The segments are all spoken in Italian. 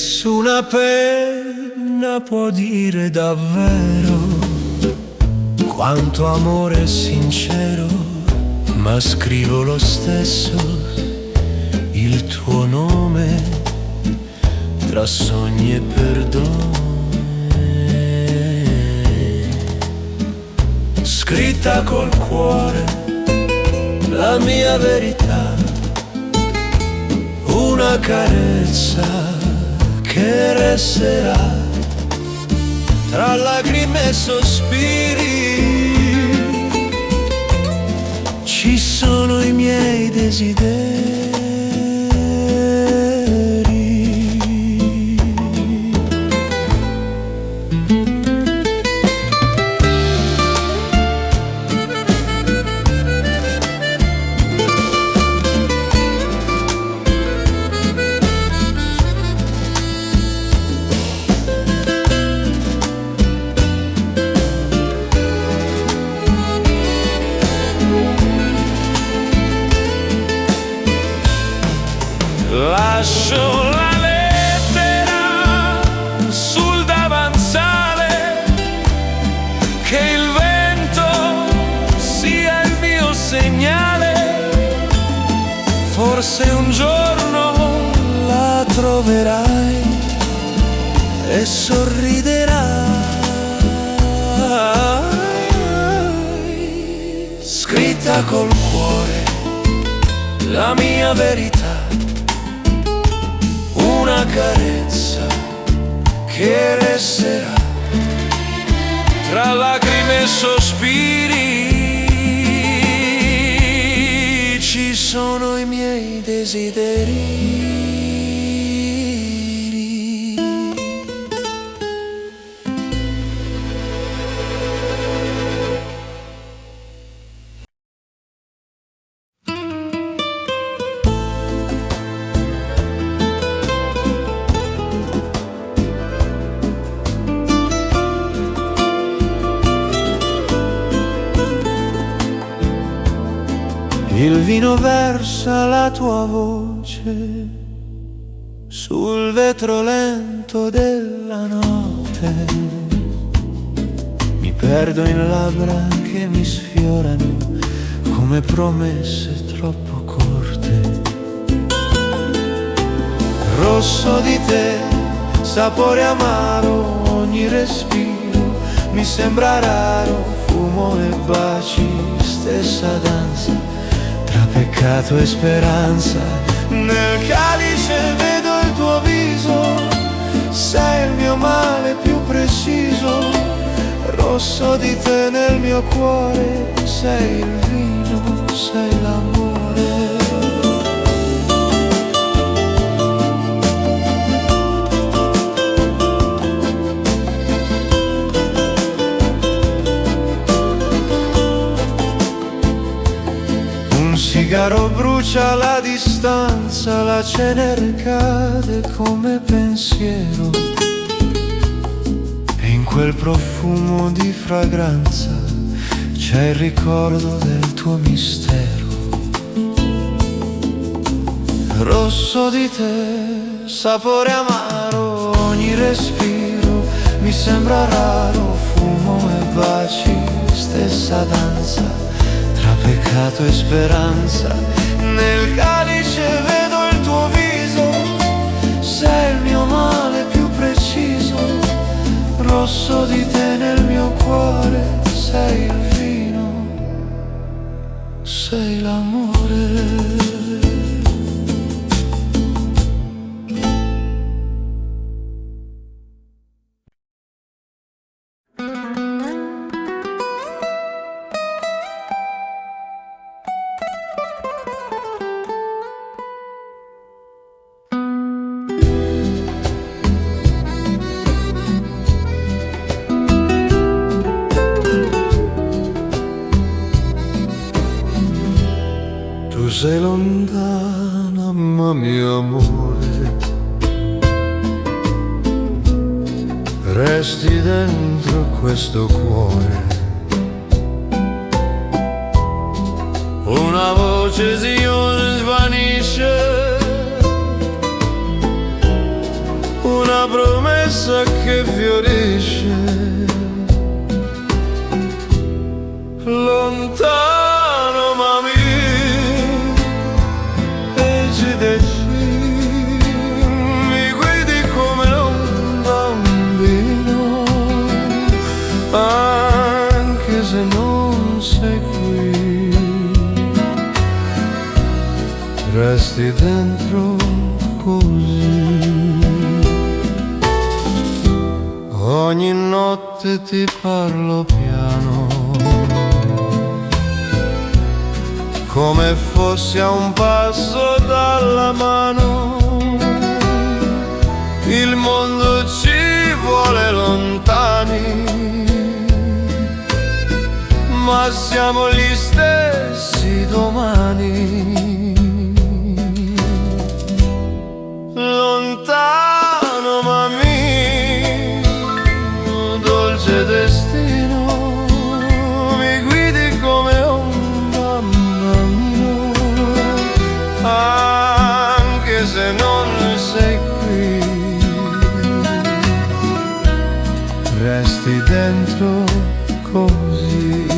Nessuna penna può dire davvero quanto amore sincero, ma scrivo lo stesso il tuo nome tra sogni e perdone. Scritta col cuore la mia verità, una carezza che resterà tra lacrime e sospiri. Ci sono i miei desideri. Lascio la lettera sul davanzale, che il vento sia il mio segnale. Forse un giorno la troverai e sorriderai. Scritta col cuore la mia verità, una carezza che resterà tra lacrime e sospiri. Ci sono i miei desideri. Il vino versa la tua voce sul vetro lento della notte. Mi perdo in labbra che mi sfiorano come promesse troppo corte. Rosso di te, sapore amaro, ogni respiro mi sembra raro. Fumo e baci, stessa danza tra peccato e speranza. Nel calice vedo il tuo viso, sei il mio male più preciso. Rosso di te nel mio cuore, sei il vino, sei l'amore. Un sigaro brucia la distanza, la cenere cade come pensiero, e in quel profumo di fragranza c'è il ricordo del tuo mistero. Rosso di te, sapore amaro, ogni respiro mi sembra raro. Fumo e baci, stessa danza tra peccato e speranza. Nel calice vedo il tuo viso, sei il mio male più preciso. Rosso di te nel mio cuore, sei il vino, sei l'amore. Tu sei lontana, ma mio amore, resti dentro questo cuore. Una voce si svanisce, promessa che fiorisce lontano, ma mi guidi come un bambino, anche se non sei qui, resti dentro così. Ogni notte ti parlo piano, come fossi a un passo dalla mano. Il mondo ci vuole lontani, ma siamo gli stessi domani. Lontano, ma dolce destino, mi guidi come un bambino, anche se non sei qui, resti dentro così.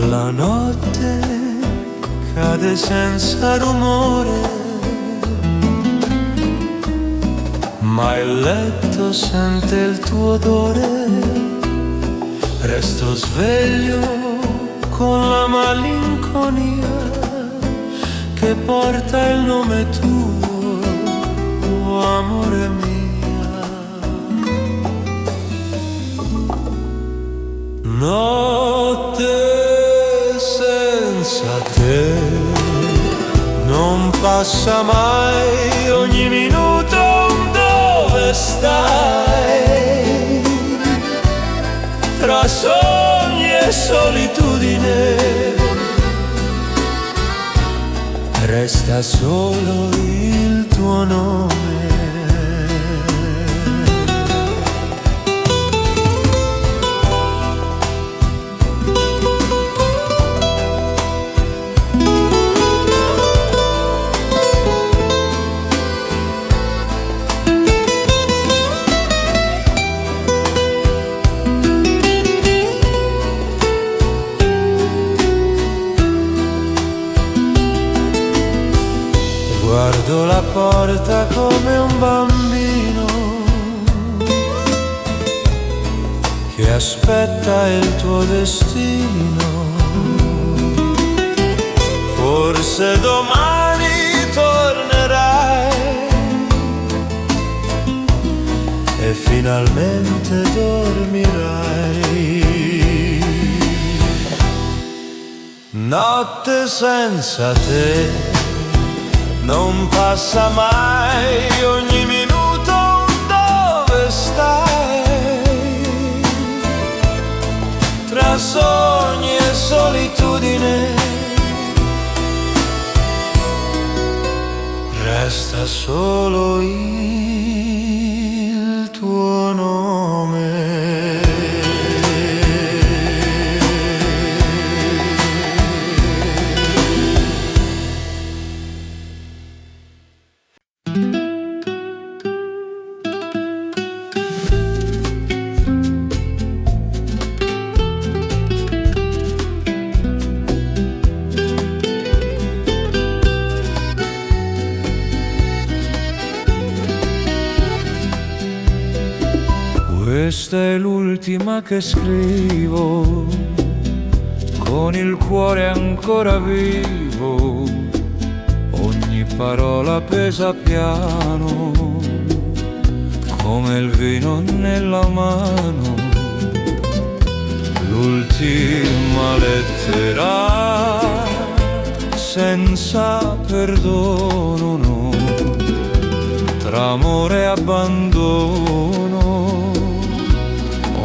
La notte cade senza rumore, ma il letto sente il tuo odore. Resto sveglio con la malinconia che porta il nome tuo, oh amore mia. Notte senza te non passa mai, ogni minuto dove stai, tra sogni e solitudine, resta solo il tuo nome. Guardo la porta come un bambino che aspetta il tuo destino. Forse domani tornerai e finalmente dormirai. Notte senza te non passa mai, ogni minuto dove stai, tra sogni e solitudine, resta solo il tuo nome. Questa è l'ultima che scrivo, con il cuore ancora vivo, ogni parola pesa piano, come il vino nella mano. L'ultima lettera senza perdono, no, tra amore e abbandono,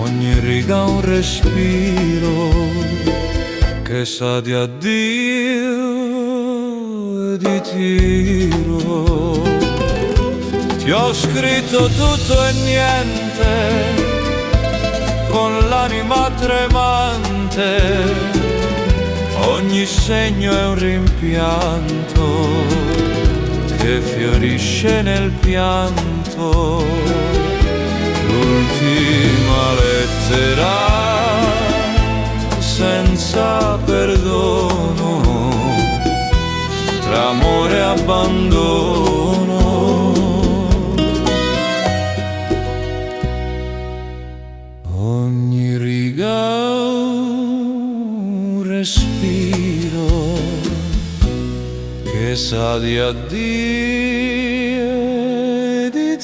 ogni riga un respiro che sa di addio e di tiro. Ti ho scritto tutto e niente, con l'anima tremante, ogni segno è un rimpianto che fiorisce nel pianto. L'ultima lettera senza perdono, tra amore e abbandono. Ogni riga un respiro che sa di addio e di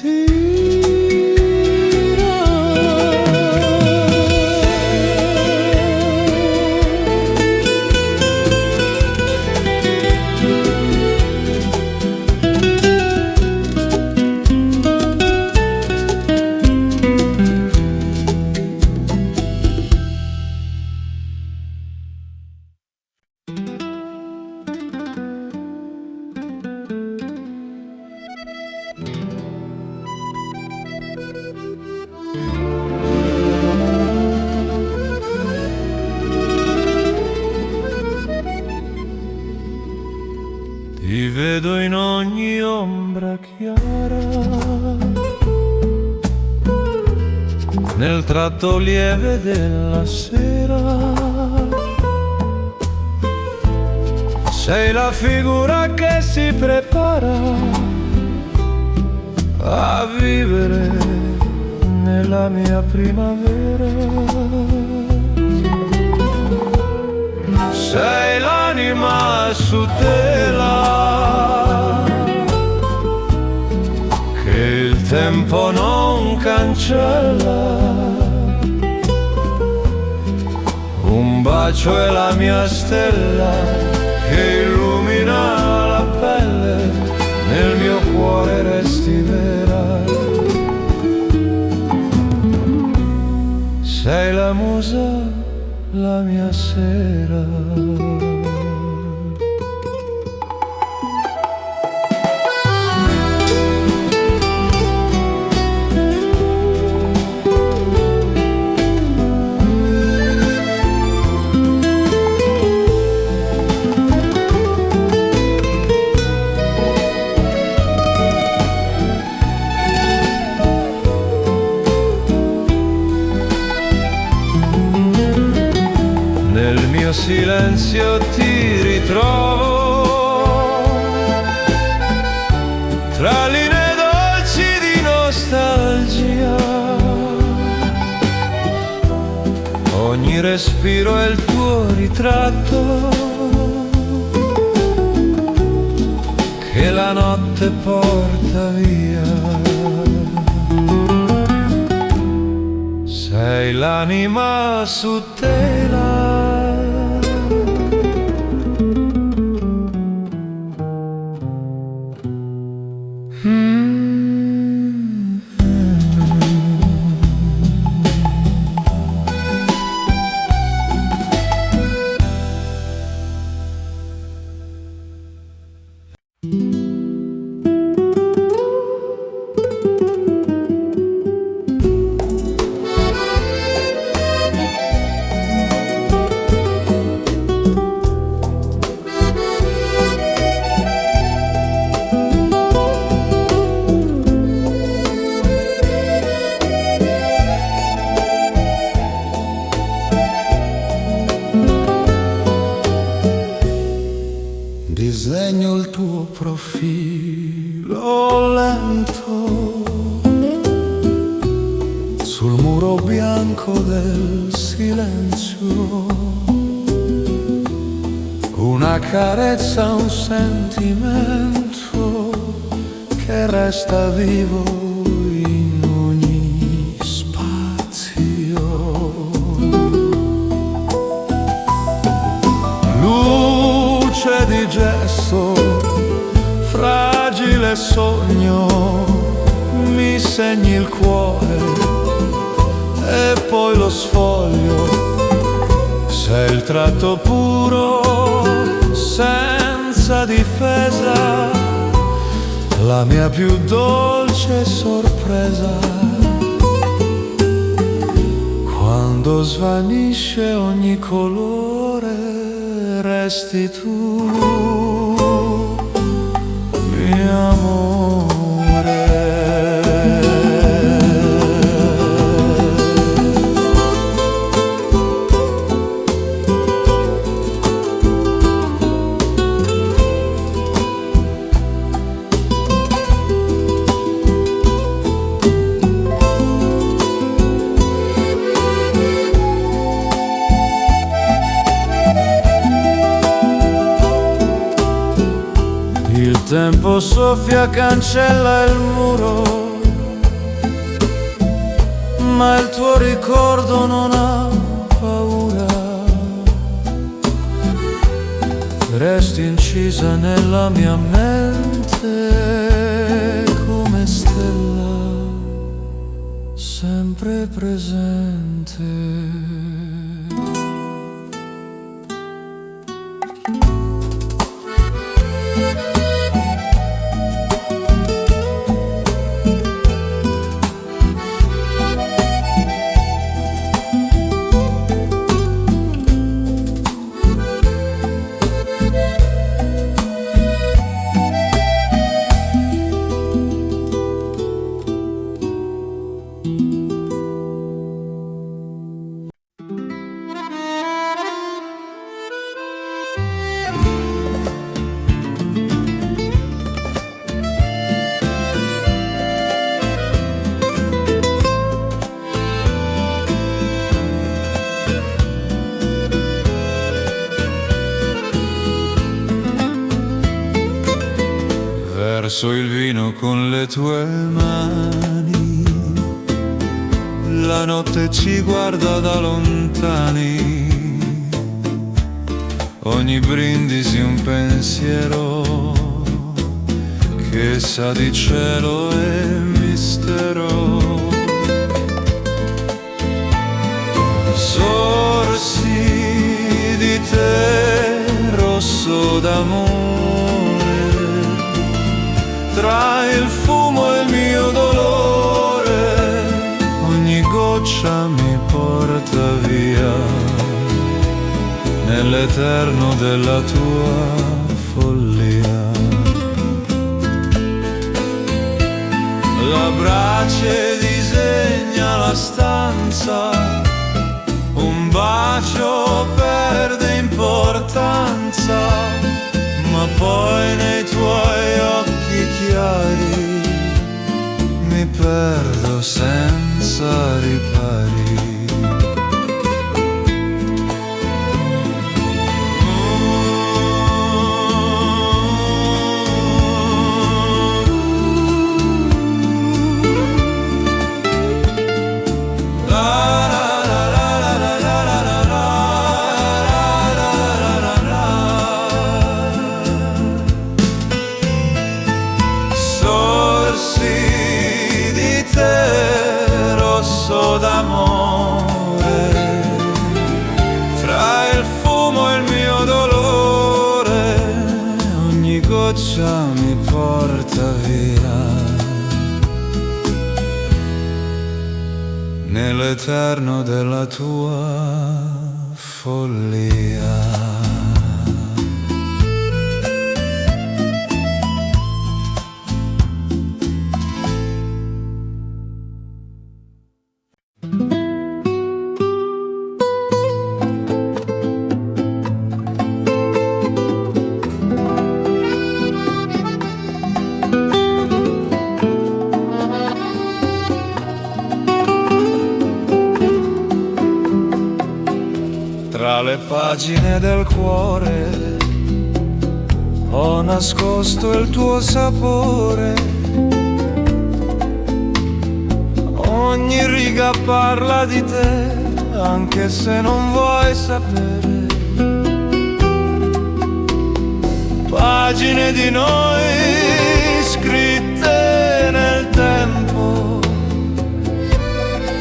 Ti vedo in ogni ombra chiara, nel tratto lieve della sera. Sei la figura che si prepara a vivere nella mia primavera. Sei l'anima su tela che il tempo non cancella. Un bacio è la mia stella che illumina la pelle, nel mio cuore resti vera. Sei la musa, la mia sera. Nel mio silenzio ti ritrovo, tra linee dolci di nostalgia. Ogni respiro è il tuo ritratto che la notte porta via. Sei l'anima su tela disegno il tuo profilo lento sul muro banco del silenzio, una carezza, un sentimento che resta vivo in ogni spazio. Luce di gesto, fragile sogno, mi segni il cuore e poi lo sfoglio. Sei il tratto puro, senza difesa, la mia più dolce sorpresa. Quando svanisce ogni colore, resti tu, mio amore. Il tempo soffia, cancella il muro, ma il tuo ricordo non ha paura. Resti incisa nella mia mente come stella, sempre presente. Verso il vino con le tue mani, la notte ci guarda da lontani, ogni brindisi un pensiero che sa di cielo e mistero. Sorsi di te rosso d'amore, tra il fumo e il mio dolore, ogni goccia mi porta via nell'eterno della tua follia. La brace disegna la stanza, un bacio perde importanza, ma poi nei tuoi occhi chiari mi perdo senza ripari. D'amore, fra il fumo e il mio dolore, ogni goccia mi porta via nell'eterno della tua follia. le pagine del cuore ho nascosto il tuo sapore. Ogni riga parla di te, anche se non vuoi sapere. Pagine di noi scritte nel tempo,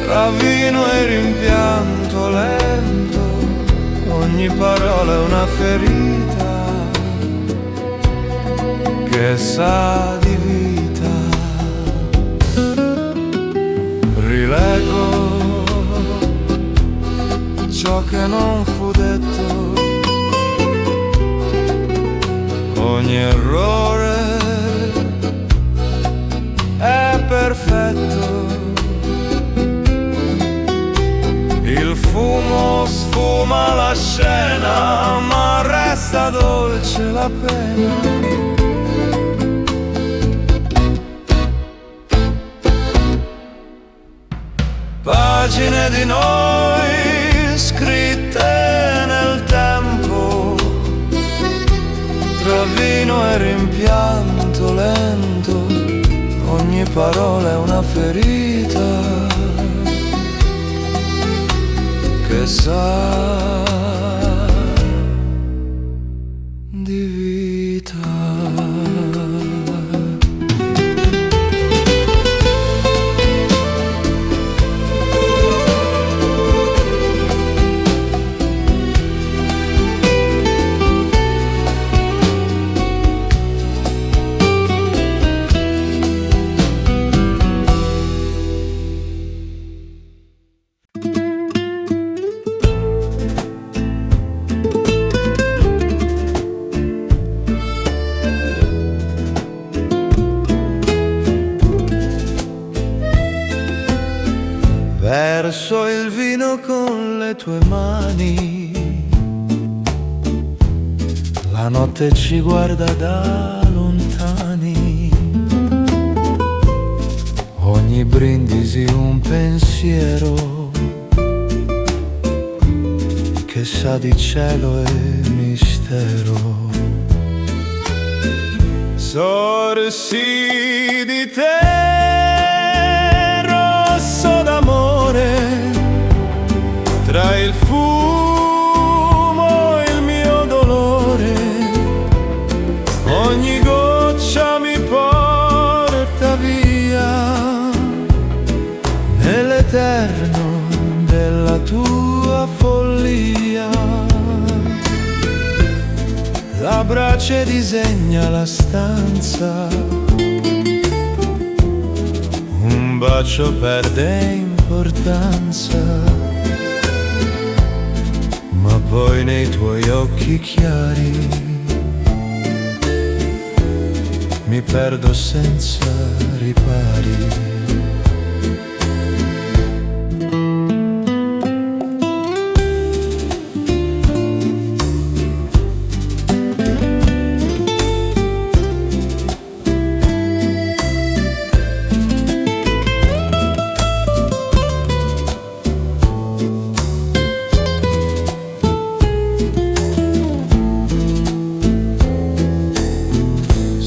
tra vino e rimpianto lento, ogni parola è una ferita che sa di vita. Rileggo ciò che non fu detto, ogni errore è perfetto. Il fumo sfuma la scena, ma resta dolce la pena. Pagine di noi scritte nel tempo, tra vino e rimpianto lento, ogni parola è una ferita che sa di vita. Verso il vino con le tue mani, la notte ci guarda da lontani, ogni brindisi un pensiero che sa di cielo e mistero. Sorsi di te, rosso d'amore, tra il fumo e il mio dolore, ogni goccia mi porta via nell'eterno della tua follia. La brace disegna la stanza, un bacio perde importanza, ma poi nei tuoi occhi chiari mi perdo senza ripari.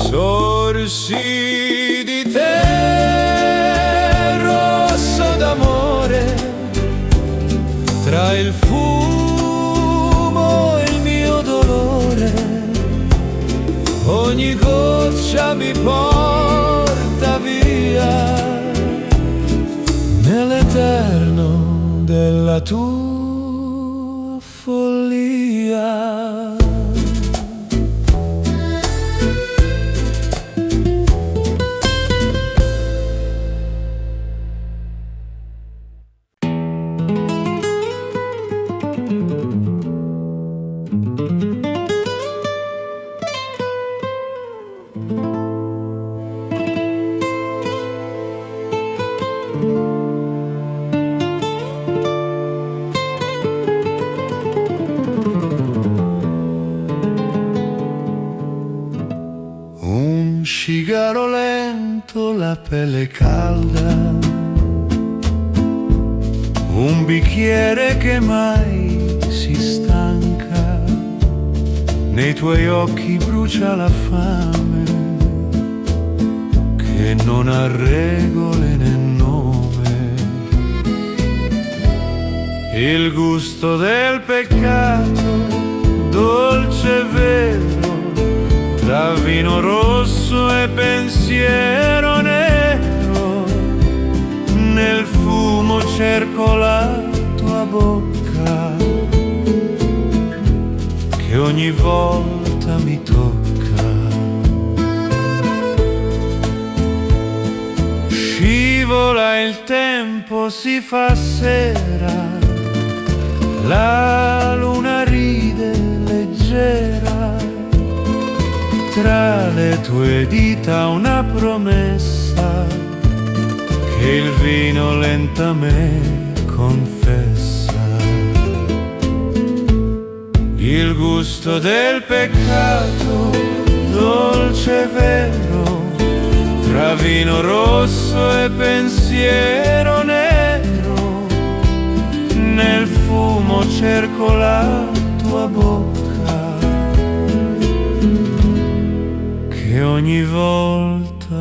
Sorsi di te, rosso d'amore, tra il fumo e il mio dolore, ogni goccia mi porta via nell'eterno della tua follia. Un sigaro lento, la pelle calda, un bicchiere che mai si stanca, nei tuoi occhi brucia la fame che non ha regole né nome. Il gusto del peccato, dolce e vero, tra vino rosso e pensiero nero. Nel fumo cerco la tua bocca che ogni volta mi tocca. Scivola il tempo, si fa sera, la luna ride leggera, tra le tue dita una promessa che il vino lentamente confessa. Il gusto del peccato, dolce e vero, tra vino rosso e pensiero nero. Nel fumo cerco la tua bocca che ogni volta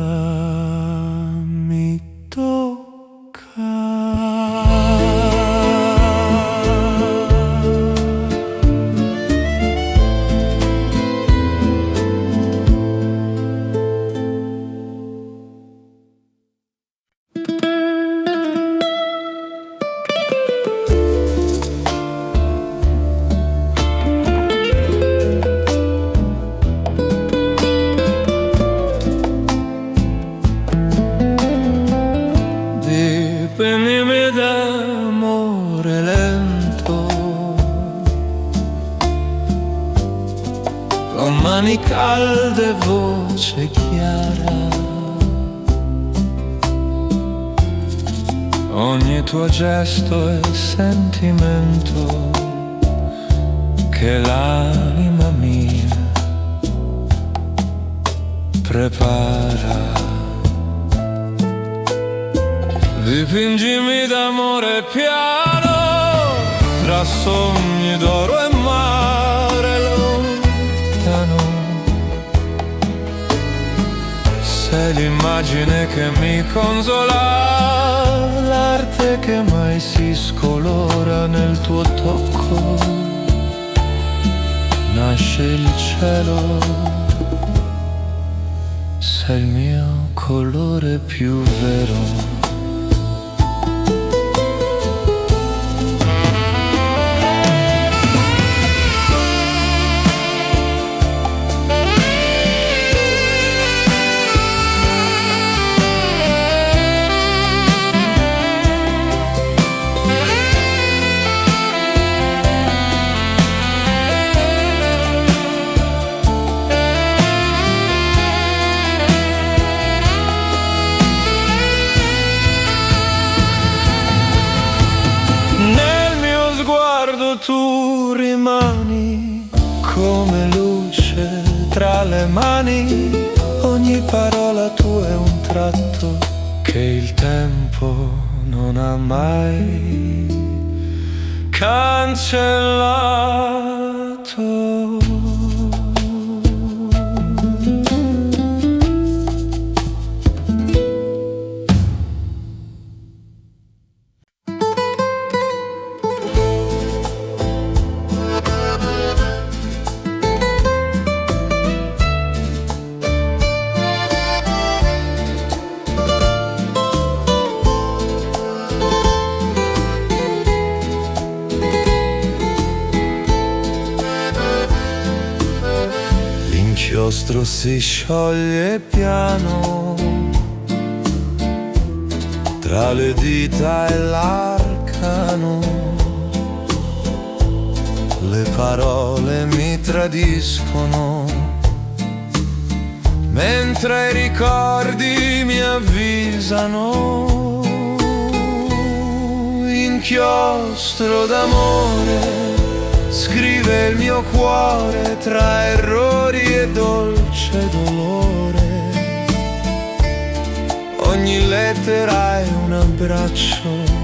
mi tocca. Venime d'amore lento, con mani calde e voce chiara. Ogni tuo gesto è sentimento che l'anima mia prepara. Dipingimi d'amore piano, tra sogni d'oro e mare lontano. Sei l'immagine che mi consola, l'arte che mai si scolora nel tuo tocco. Nasce il cielo, sei il mio colore più vero. Tu rimani come luce tra le mani, ogni parola tua è un tratto che il tempo non ha mai cancellato. L'inchiostro si scioglie piano tra le dita e l'arcano. Le parole mi tradiscono mentre i ricordi mi avvisano. Inchiostro d'amore scrive il mio cuore tra errori e dolce dolore. Ogni lettera è un abbraccio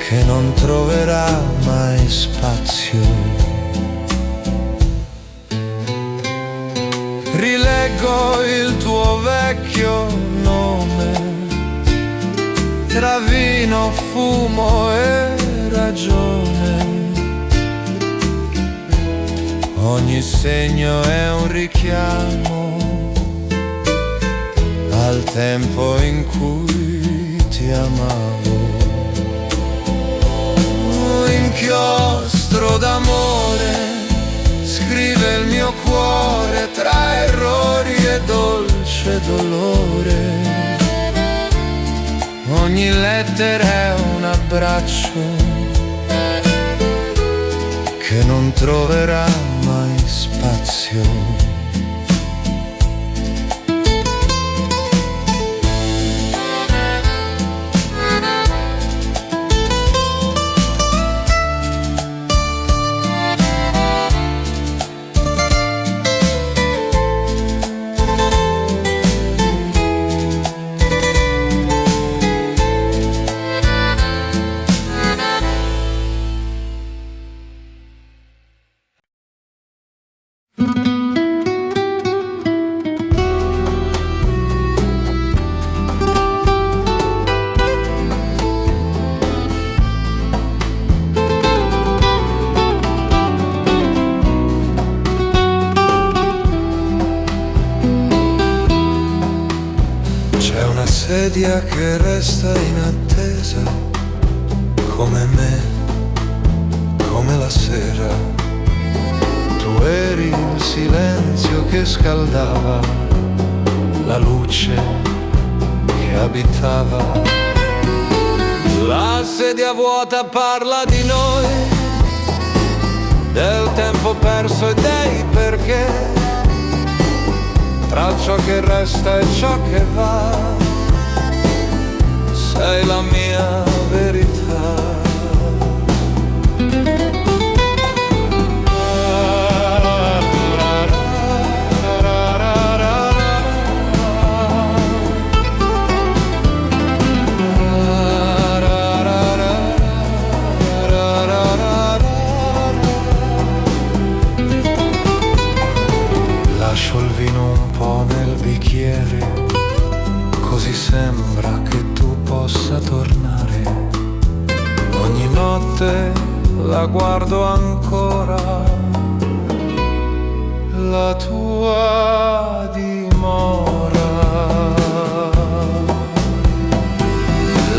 che non troverà mai spazio leggo il tuo vecchio nome tra vino, fumo e ragione. Ogni segno è un richiamo al tempo in cui ti amavo. Un inchiostro d'amore scrive il mio cuore tra errori e dolce dolore. Ogni lettera è un abbraccio che non troverà mai spazio. Sedia che resta in attesa, come me, come la sera. Tu eri il silenzio che scaldava, la luce che abitava. La sedia vuota parla di noi, del tempo perso e dei perché, tra ciò che resta e ciò che va. Sei la mia verità. Lascio il vino un po' nel bicchiere, così sembra che possa tornare. Ogni notte la guardo ancora, la tua dimora.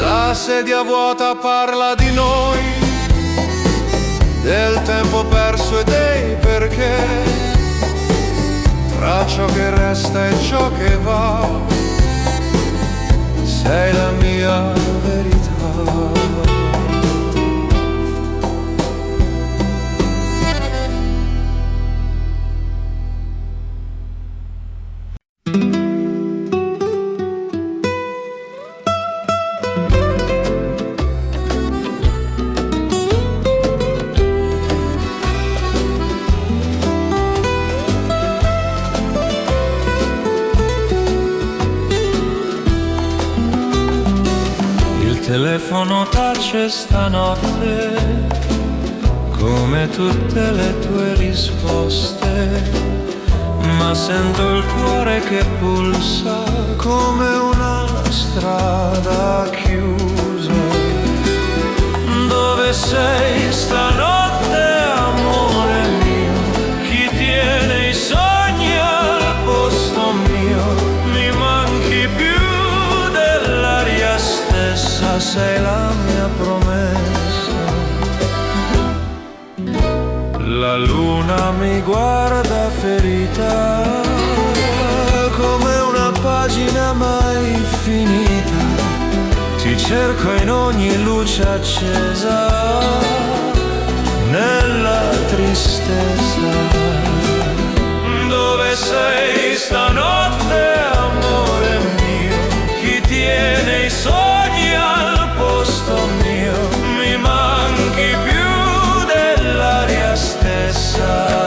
La sedia vuota parla di noi, del tempo perso e dei perché, tra ciò che resta e ciò che va. Sei la mia verità. Il telefono tace stanotte, come tutte le tue risposte, ma sento il cuore che pulsa come una strada chiusa. Dove sei stanotte, amore mio? Chi tiene i sogni al posto mio? Mi manchi più dell'aria stessa, sei la mia promessa. La luna mi guarda ferita, come una pagina mai finita. Ti cerco in ogni luce accesa, nella tristezza. Dove sei stanotte, amore mio? Chi tiene i sogni al posto mio? Mi manchi più dell'aria stessa.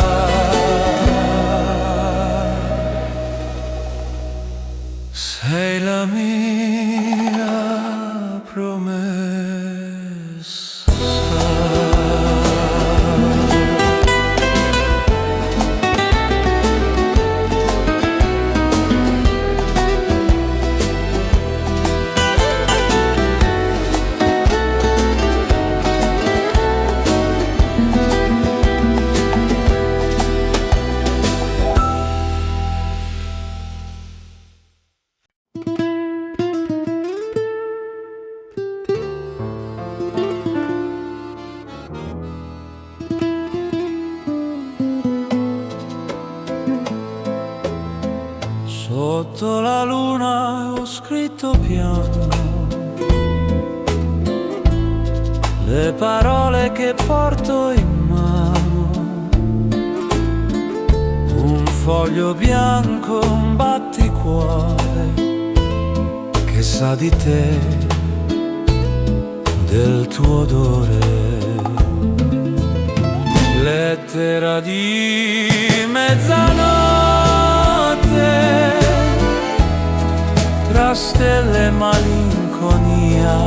Sei la mia promessa. Sotto la luna ho scritto piano le parole che porto in mano. Un foglio bianco, un batticuore che sa di te, del tuo odore. Lettera di mezzanotte, tra stelle e malinconia.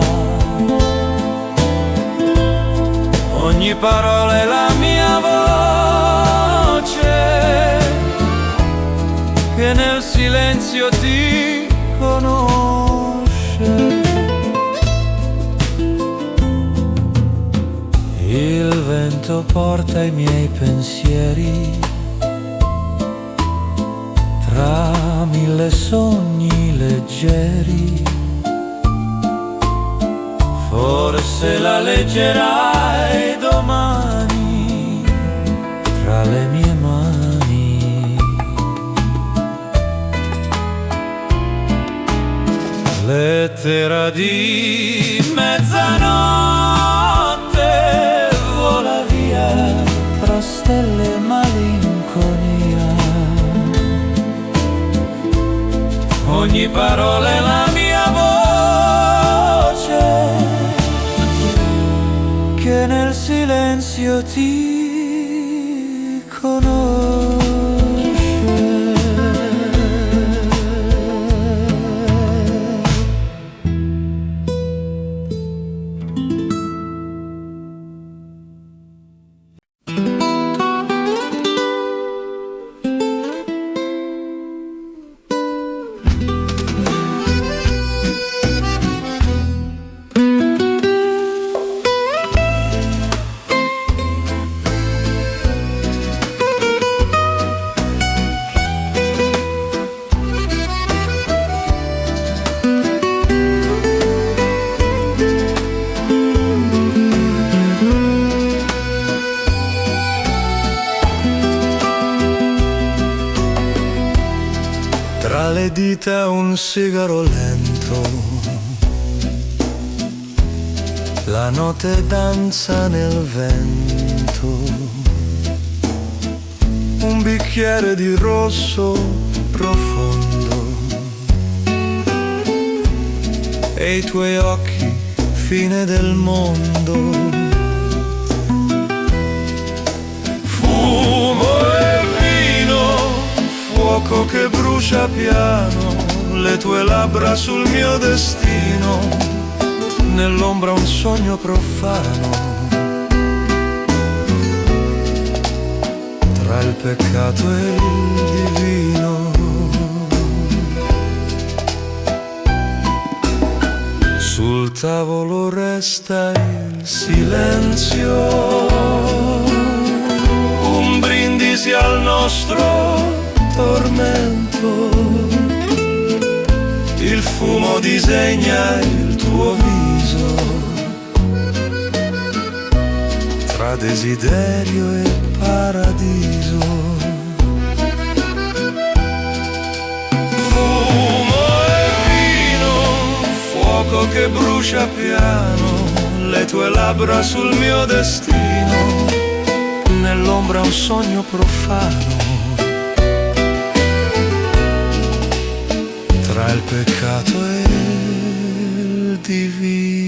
Ogni parola è la mia voce, che nel silenzio ti conosce. Il vento porta i miei pensieri tra mille sogni leggeri. Forse la leggerai domani tra le mie mani. Lettera di mezzanotte, vola via tra stelle e malinconia. Ogni parola è la mia voce, che nel silenzio ti conosce. Tra le dita un sigaro lento, la notte danza nel vento. Un bicchiere di rosso profondo e i tuoi occhi, fine del mondo. Fumo e vino, fuoco che brucia piano, le tue labbra sul mio destino, nell'ombra un sogno profano, tra il peccato e il divino. Sul tavolo resta il silenzio, un brindisi al nostro tormento. Il fumo disegna il tuo viso, tra desiderio e paradiso. Fumo e vino, fuoco che brucia piano, le tue labbra sul mio destino, nell'ombra un sogno profano, tra il peccato e il divino.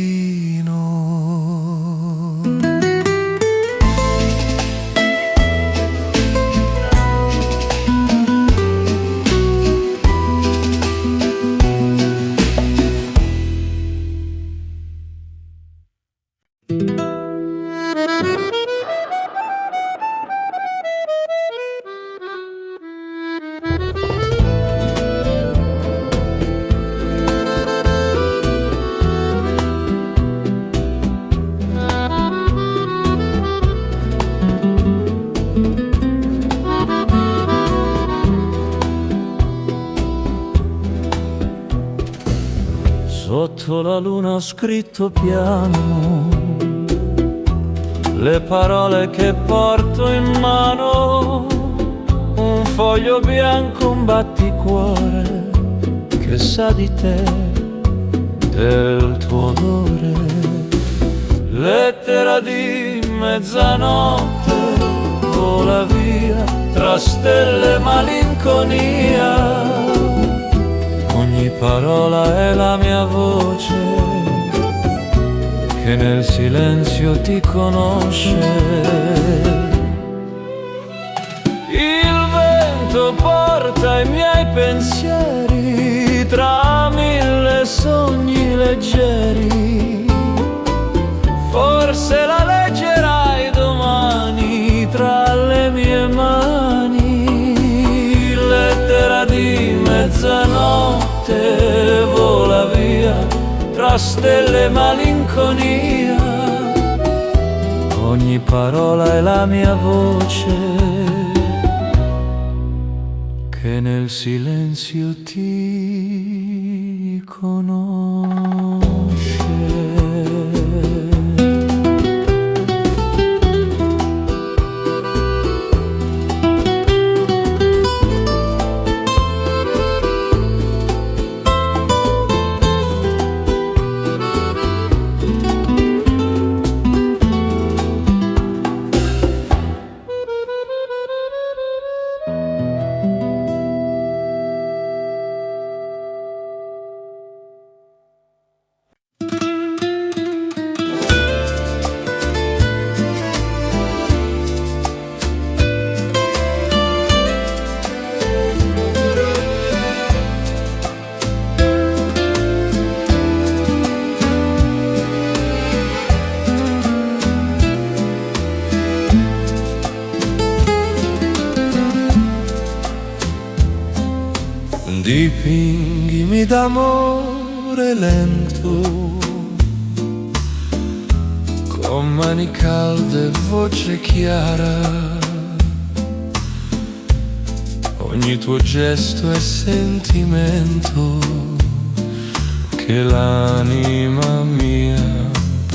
Sotto la luna ho scritto piano le parole che porto in mano. Un foglio bianco un batticuore che sa di te, del tuo odore. Lettera di mezzanotte, vola via tra stelle e malinconia. Ogni parola è la mia voce che nel silenzio ti conosce. Il vento porta i miei pensieri tra mille sogni leggeri. Forse la leggerai domani tra le mie mani. Lettera di mezzanotte, vola via tra stelle e malinconia. Ogni parola è la mia voce che nel silenzio ti conosce. Dipinghimi d'amore lento, con mani calde e voce chiara. Ogni tuo gesto è sentimento che l'anima mia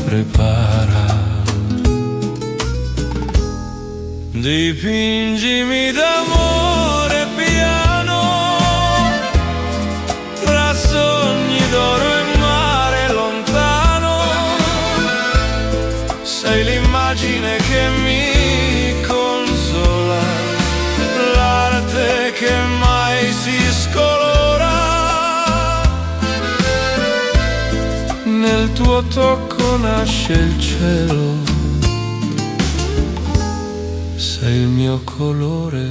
prepara. Dipingimi d'amore piano, tra sogni d'oro e mare lontano. Sei l'immagine che mi consola, l'arte che mai si scolora. Nel tuo tocco nasce il cielo, sei il mio colore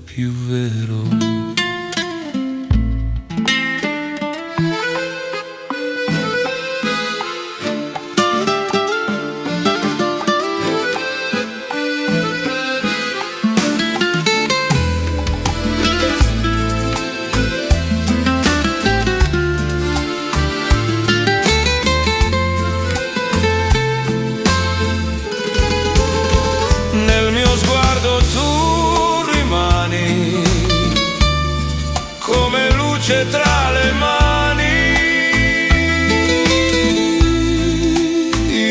più vero. Nel mio sguardo tu rimani come luce tra le mani.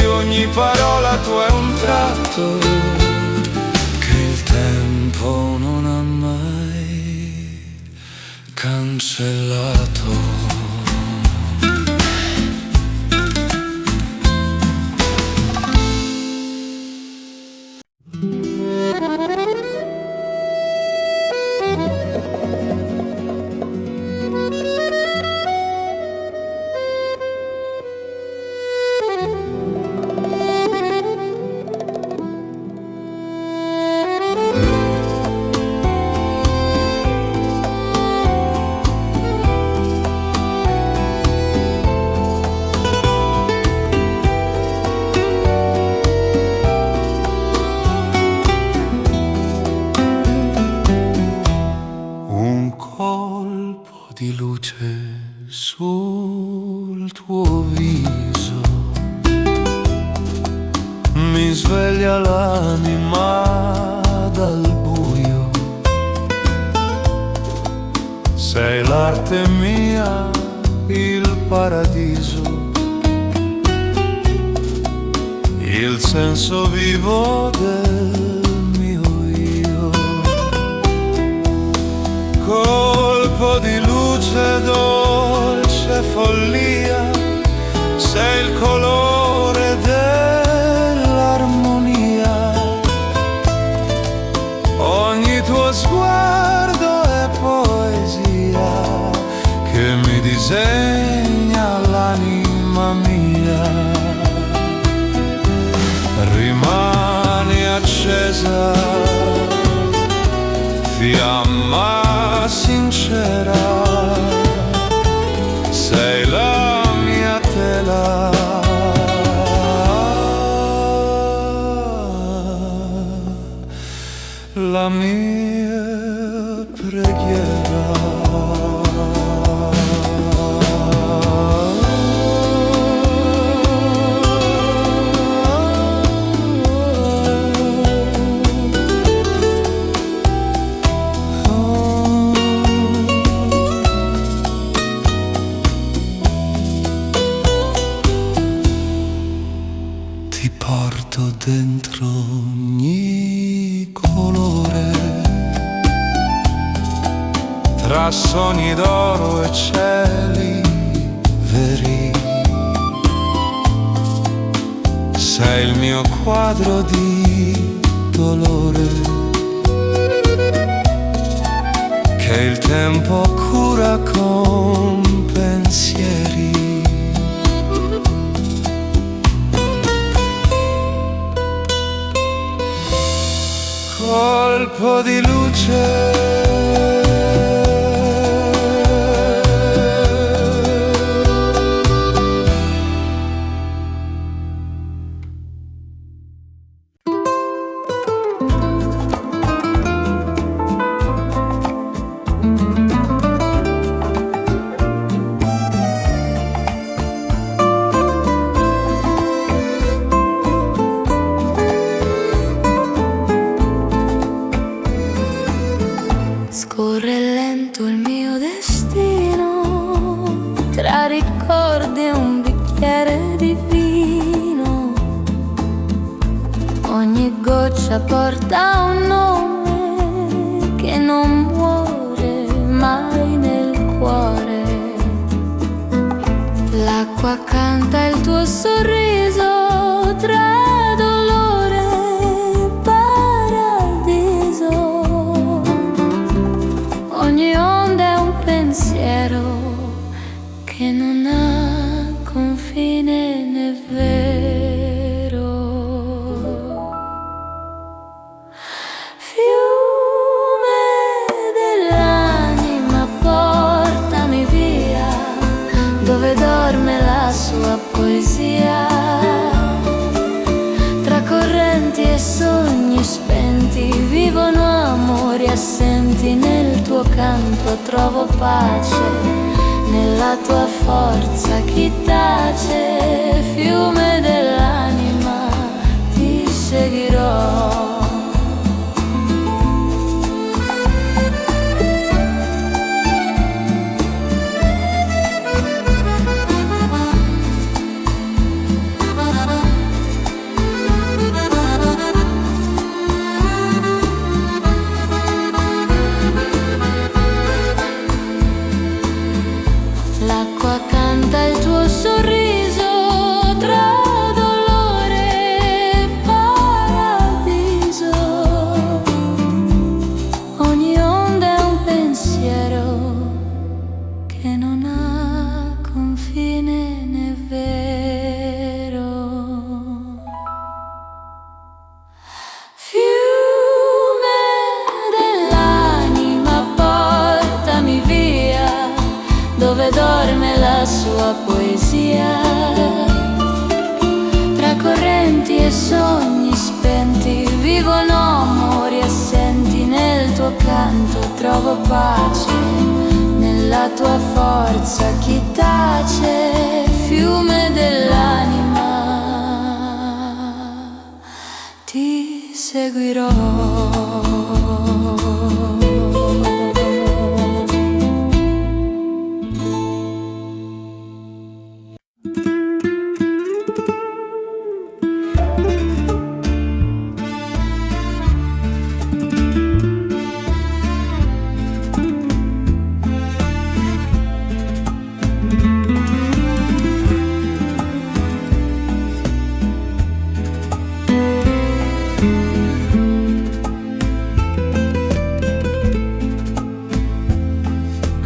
Ogni parola tua è un tratto che il tempo non ha mai cancellato. Di luce sul tuo viso mi sveglia l'anima dal buio. Sei l'arte mia, il paradiso, il senso vivo del mio io. colpo di luce, dolce follia, sei il colore dell'armonia. Ogni tuo sguardo è poesia che mi disegna l'anima mia. Rimani accesa, fiamma sincera, sei la mia tela. La mia preghiera. Ti porto dentro ogni colore, tra sogni d'oro e cieli veri. Sei il mio quadro di dolore che il tempo cura con pensieri. Colpo di luce, scorre lento il mio destino, tra ricordi e un bicchiere di vino. Ogni goccia porta un nome che non muore mai nel cuore. L'acqua canta il tuo sorriso tra dolore e paradiso. Ogni onda è un pensiero che non ha confine né vero. Fiume dell'anima, portami via, dove dorme la sua poesia. Tra correnti e sogni spenti vivono amori assenti. Nel tuo canto trovo pace, nella tua forza chi tace. Fiume dell'anima, ti seguirò. L'acqua canta il tuo sorriso tra dolore e paradiso. Ogni onda è un pensiero che non ha confine né vero. Fiume dell'anima, portami via, dove dorme la sua poesia. Tra correnti e sogni spenti vivono amori assenti. Nel tuo canto trovo pace, nella tua forza chi tace. Fiume dell'anima, ti seguirò.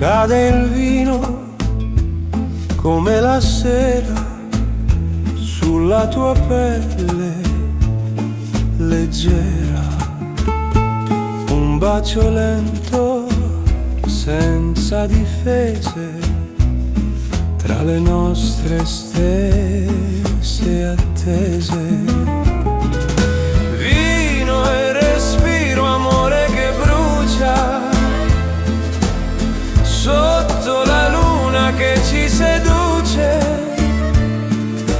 Cade il vino come la sera sulla tua pelle leggera, un bacio lento senza difese tra le nostre stesse attese. Vino e respiro, amore che brucia sotto la luna che ci seduce.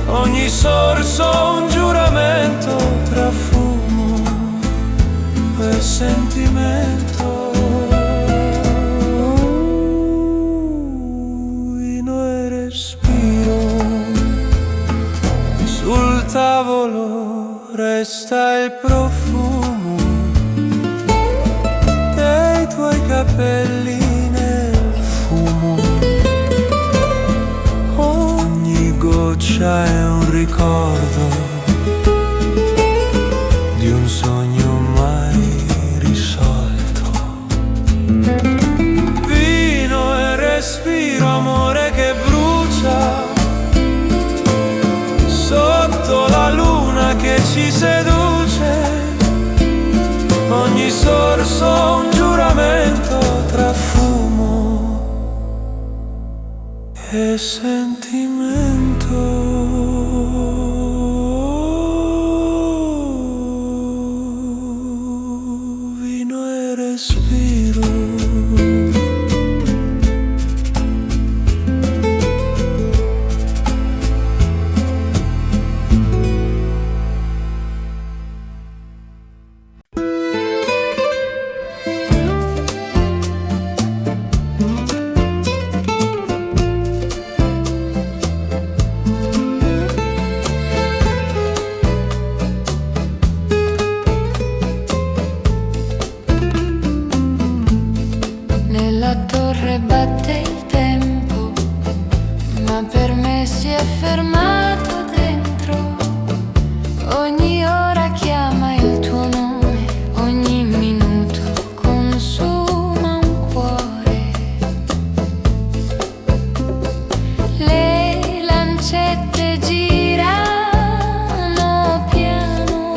Ogni sorso un giuramento tra fumo e sentimento. Vino e respiro, sul tavolo resta il profumo dei tuoi capelli nel fumo. Ogni goccia è un ricordo di un sogno mai risolto. Vino e respiro, amore che brucia sotto la luna che ci seduce. Ogni sorso un giuramento tra fumo e sentimento. Vino e respiro. Nella torre batte il tempo, ma per me si è fermato dentro. Ogni ora chiama il tuo nome, ogni minuto consuma un cuore. Le lancette girano piano,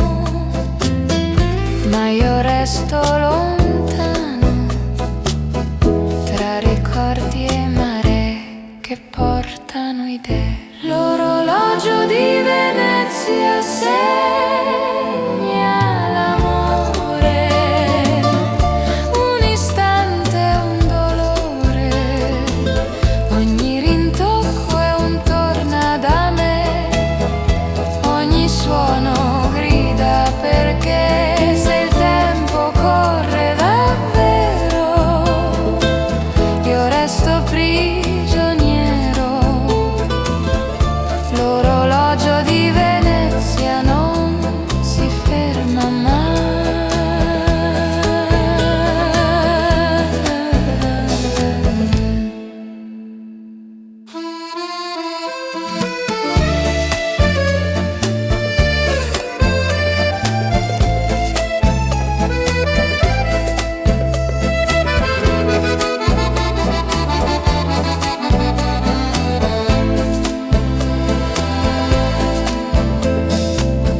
ma io resto lontano tra ricordi e maree che portano idee. L'orologio di Venezia segna l'amore, un istante è un dolore, ogni rintocco è un torna da me, ogni suono grida perché se il tempo corre davvero io resto prigioniero. L'orologio di Venezia non si ferma mai.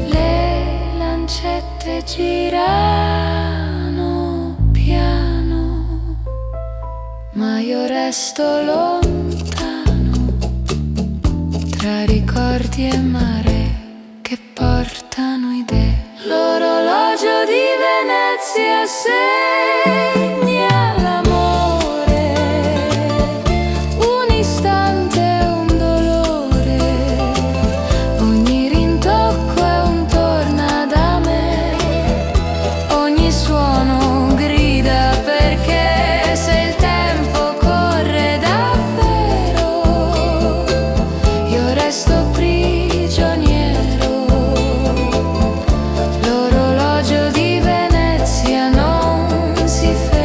Le lancette girano piano, ma io resto lontano tra ricordi e maree che portano idee. L'orologio di Venezia segna l'amore, un istante è un dolore, ogni rintocco è un torna da me, ogni suono grida perché se il tempo corre davvero io resto prigioniero. L'orologio di Venezia non si ferma.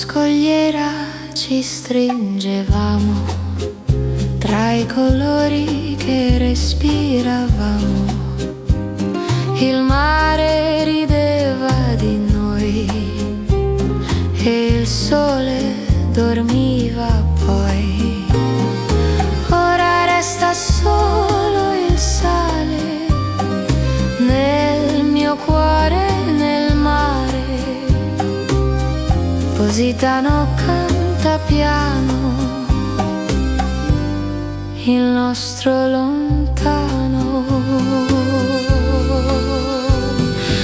scogliera ci stringevamo tra i colori che respiravamo. Il mare rideva di noi e il sole dormiva poi. Ora resta solo il sale nel mio cuore, nel mare. Positano canta piano il nostro lontano.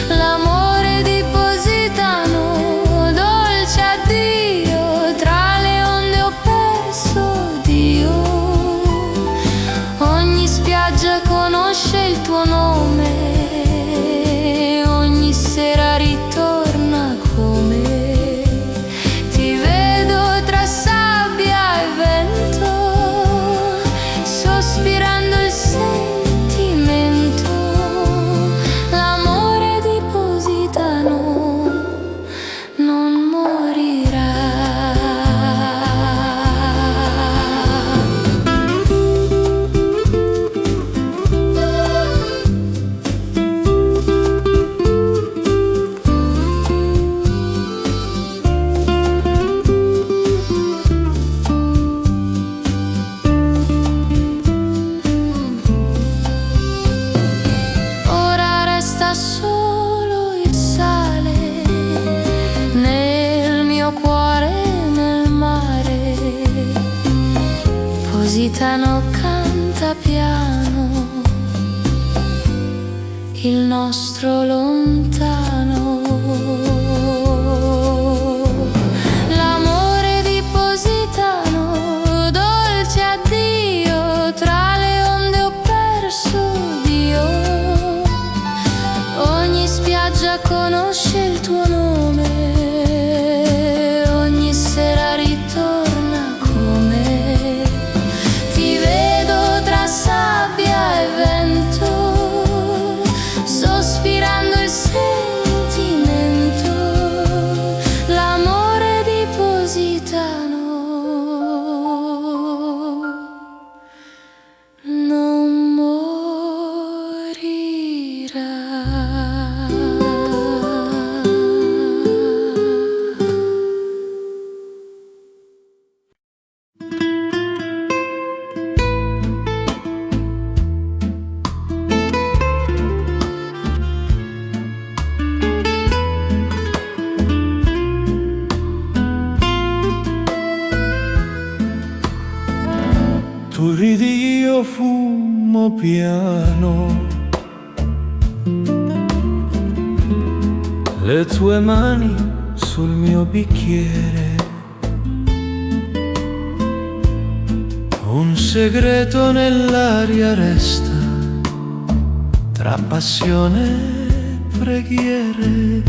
L'amore di Positano, dolce addio, tra le onde ho perso Dio. Ogni spiaggia conosce il tuo nome, ogni sera ritorna come ti vedo tra sabbia e vento, sospirando il sentimento. L'amore di Positano non morirà. Ora resta solo il sale nel mio cuore, nel mare. Positano canta piano il nostro lontano. L'amore di Positano, dolce addio, tra le onde ho perso Dio. Ogni spiaggia conosce il tuo nome, ogni sera ritorna come ti vedo tra sabbia e vento, sospirando il sentimento. L'amore di Positano non morirà. Tu ridi, io fumo piano, le tue mani sul mio bicchiere. Un segreto nell'aria resta tra passione e preghiere.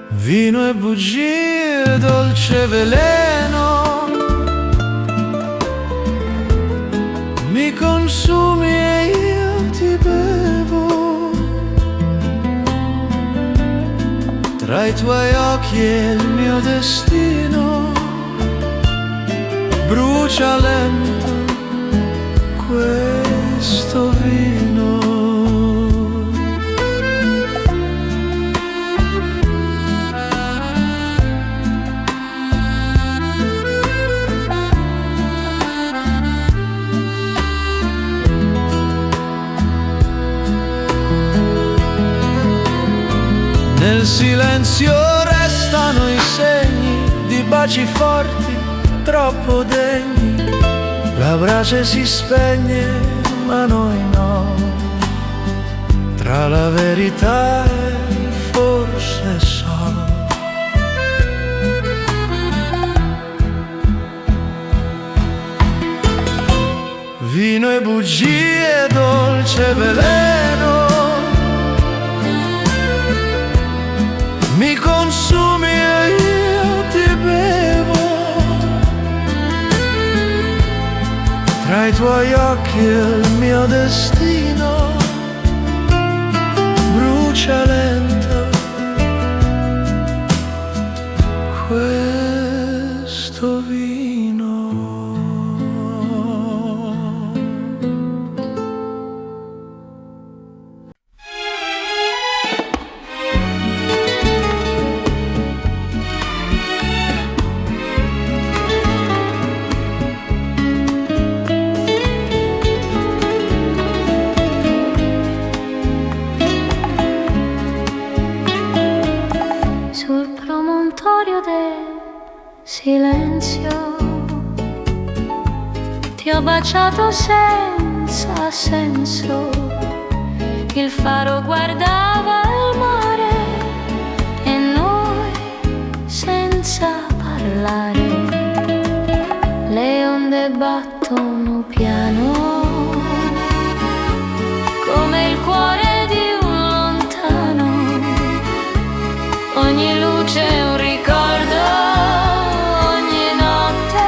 Vino e bugie, dolce veleno, mi consumi e io ti bevo. Tra i tuoi occhi e il mio destino brucia lento questo vino. Nel silenzio restano i segni di baci forti, troppo degni. La brace si spegne, ma noi no. Tra la verità e forse so. Vino e bugie, dolce veleno, mi consumi e io ti bevo. Tra i tuoi occhi e il mio destino brucia lento silenzio. Ti ho baciato senza senso, il faro guardava il mare e noi senza parlare. Le onde battono piano come il cuore di un lontano, ogni luce è un ricordo, ogni notte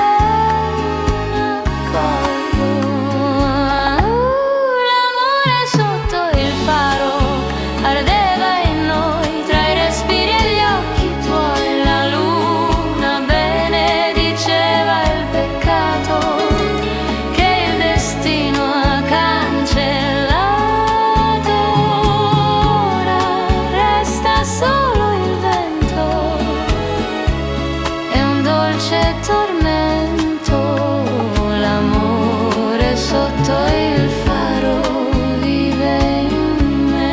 un accordo. L'amore sotto il faro ardeva in noi, tra i respiri e gli occhi tuoi. La luna benediceva il peccato che il destino ha cancellato. Ora resta solo il vento e un dolce tormento. L'amore sotto il faro vive in me.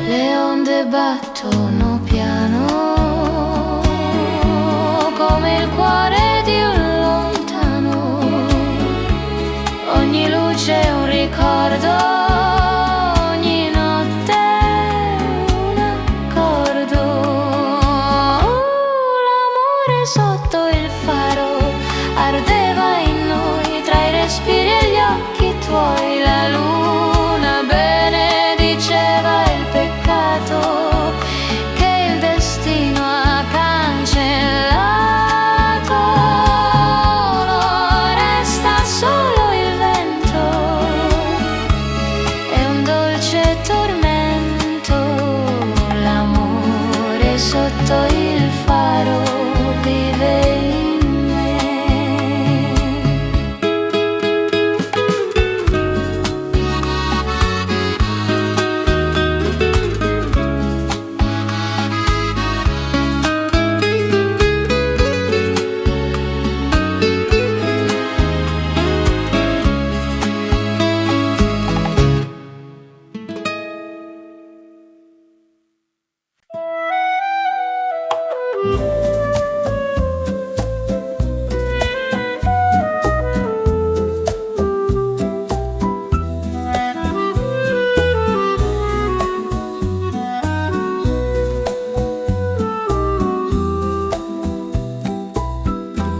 Le onde battono piano come il cuore di un lontano, ogni luce è un ricordo, ogni notte un accordo. L'amore sotto il faro ardeva in noi, tra i respiri e gli occhi tuoi. La luna benediceva il peccato che il destino ha cancellato. Resta solo il vento e un dolce tormento. L'amore sotto il faro vive in me.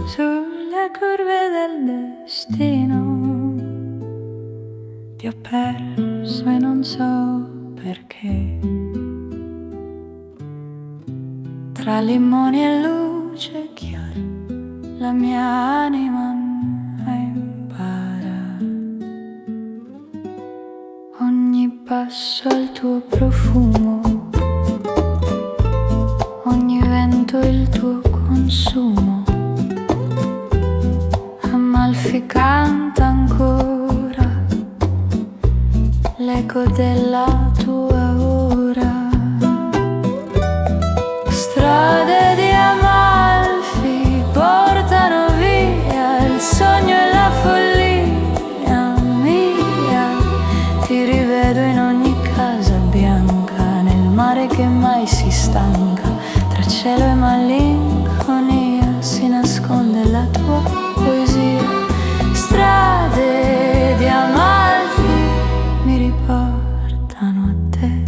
Sulle curve del destino ti ho perso e non so perché. Tra limoni e luce chiara la mia anima impara. Ogni passo al tuo profumo, ogni vento il tuo consumo. Amalfi canta ancora l'eco della tua ora. Strade di Amalfi portano via il sogno e la follia mia. Ti rivedo in ogni casa bianca, nel mare che mai si stanca. Tra cielo e malinconia si nasconde la tua poesia. Strade di Amalfi mi riportano a te.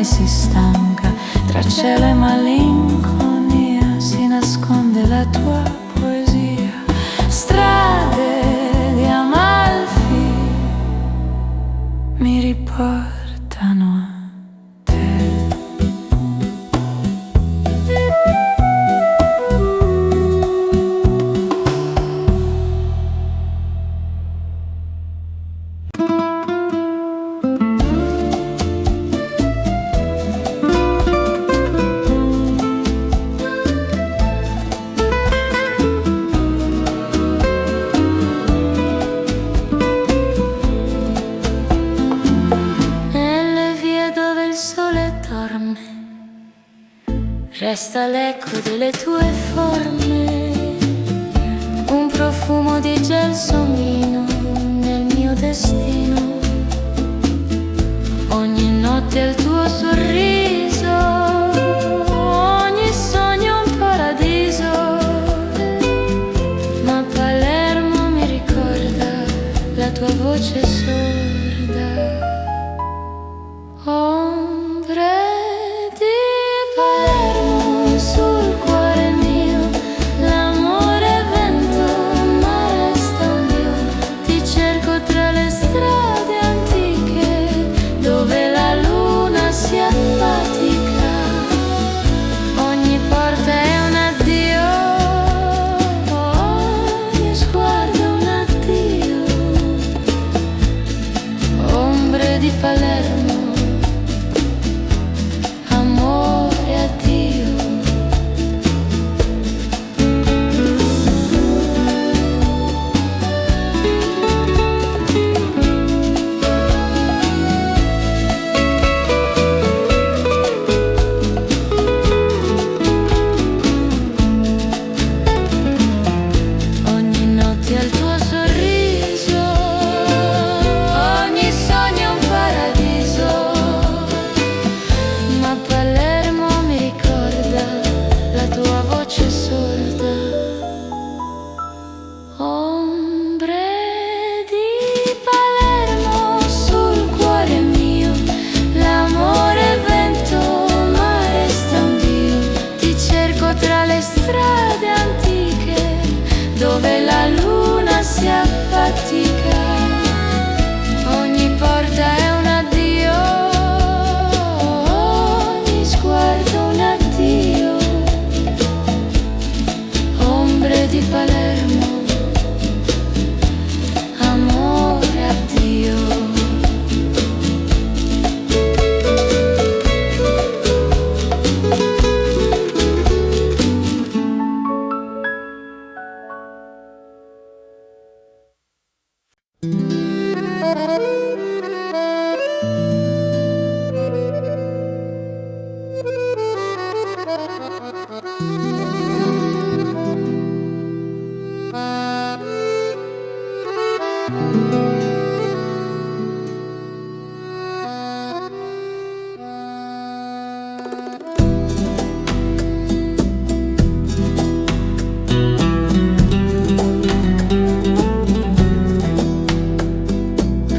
mai si stanca, tra cielo e malinconia si nasconde la tua poesia. Strade di Amalfi mi riportano a resta l'eco delle tue forme, un profumo di gelsomino nel mio destino. Ogni notte è il tuo sorriso, ogni sogno un paradiso, ma Palermo mi ricorda la tua voce sorda. Ombre sul cuore mio, l'amore è vento, ma resta un Dio. Ti cerco tra le strade antiche, dove la luna si affatica. Ogni porta è un addio, ogni sguardo un addio. Ombre di Palermo, amore, addio. Tra le strade antiche, dove la luna si affatica. Ogni porta è un addio, ogni sguardo un addio. Ombre di Palermo, amore, addio.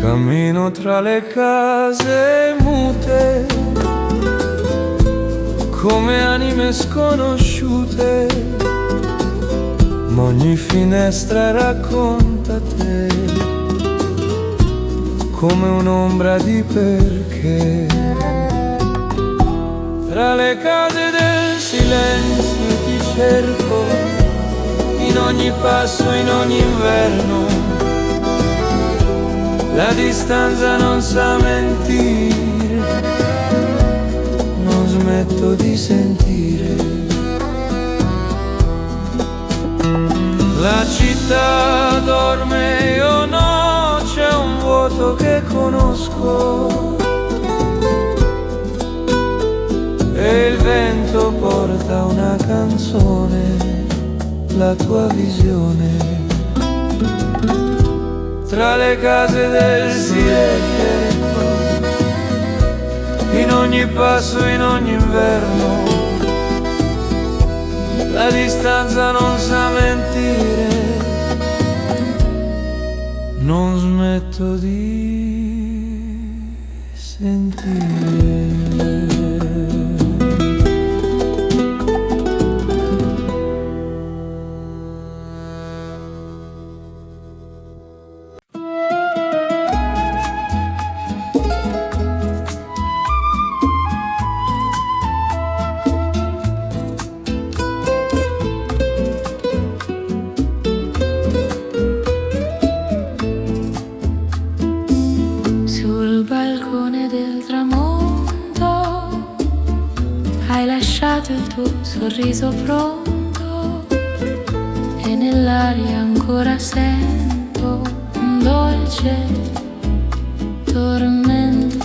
Cammino tra le case mute, come anime sconosciute, ma ogni finestra racconta te, come un'ombra di perché. Tra le case del silenzio ti cerco, in ogni passo, in ogni inverno. La distanza non sa mentire, non smetto di sentire. La città dorme, io no, c'è un vuoto che conosco e il vento porta una canzone, la tua visione. Tra le case del silenzio, in ogni passo, in ogni inverno, la distanza non sa mentire, non smetto di sentire. Hai lasciato il tuo sorriso pronto e nell'aria ancora sento un dolce tormento.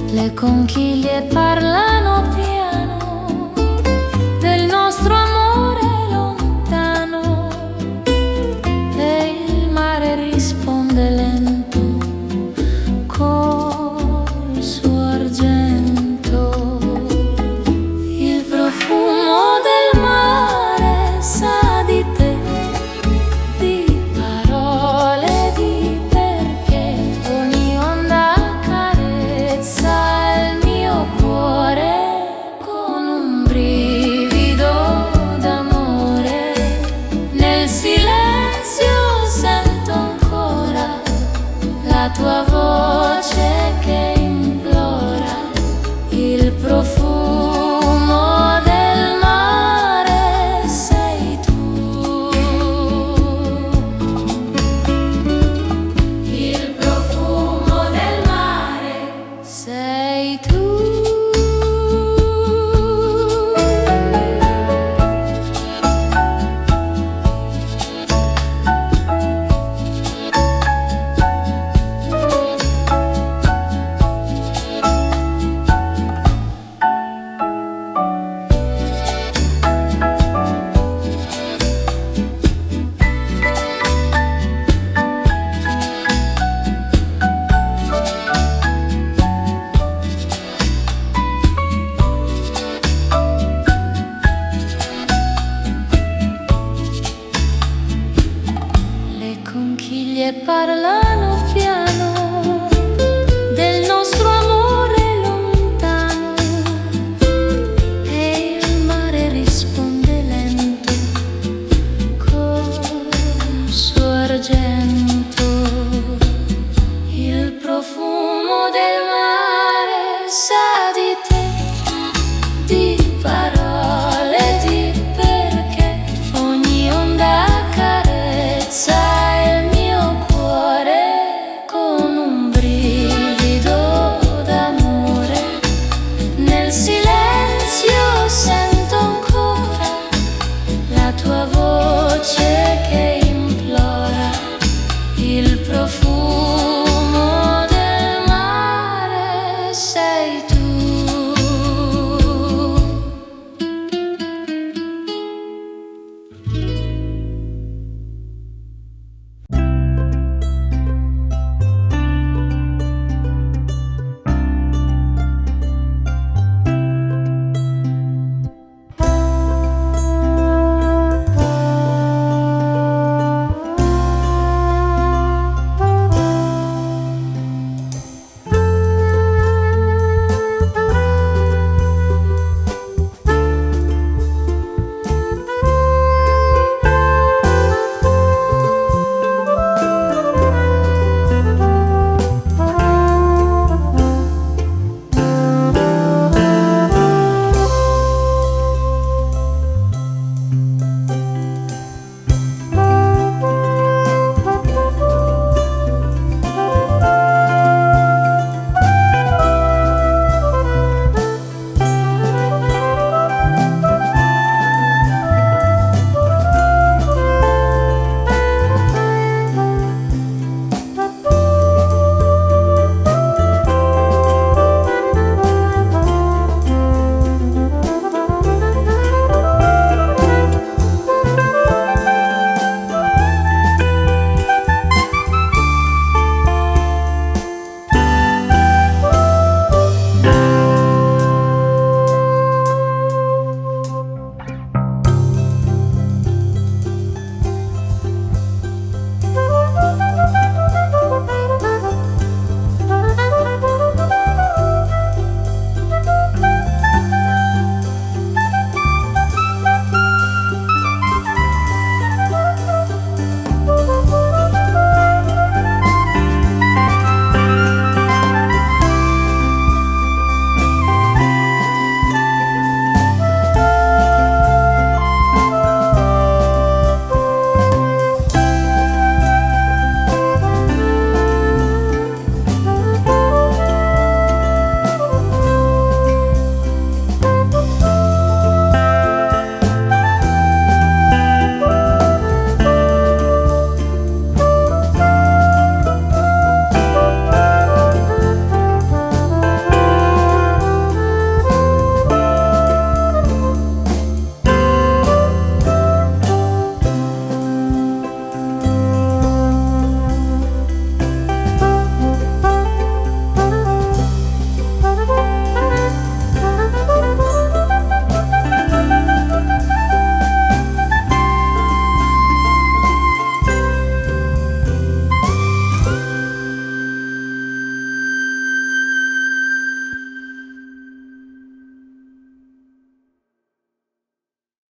Le conchiglie parlano piano